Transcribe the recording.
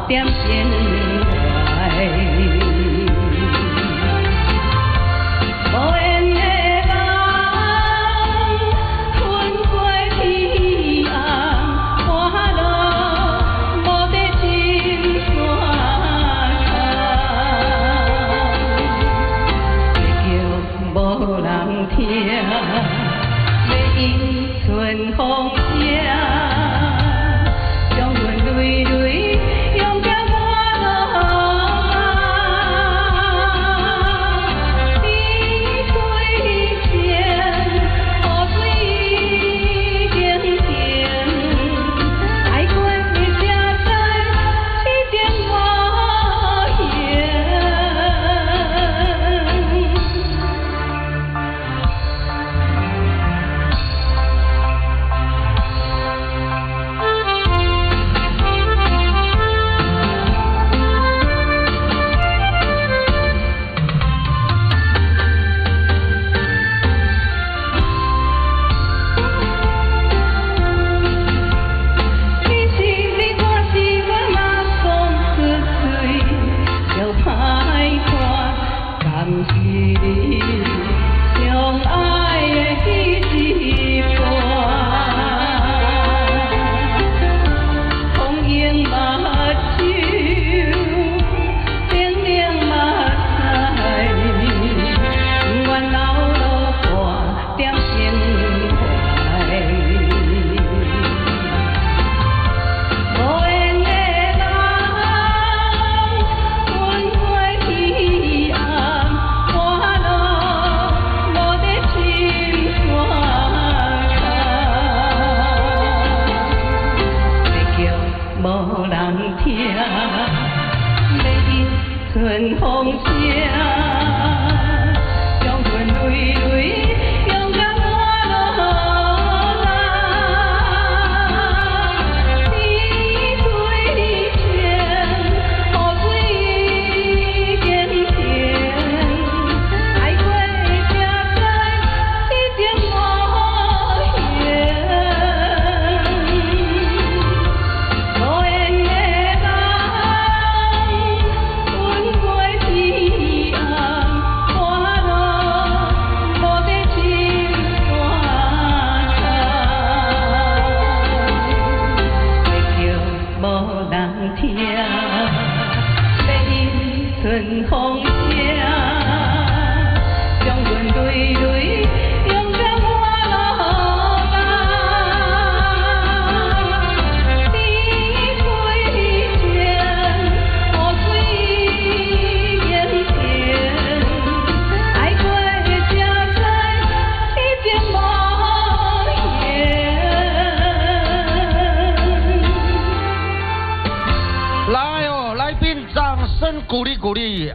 点情怀。无缘的梦，阮过天暗，半路无在深山空，要叫无人听，要因春风声。 无人听，要因春风声，将阮泪泪用甲我落来。你推前，雨水坚甜，爱过才知痴情无缘。 听，要因春风声，将阮泪泪用甲我落来。你推前，雨水坚甜，爱过才知痴情无缘。 来哦，来宾掌声鼓励鼓励。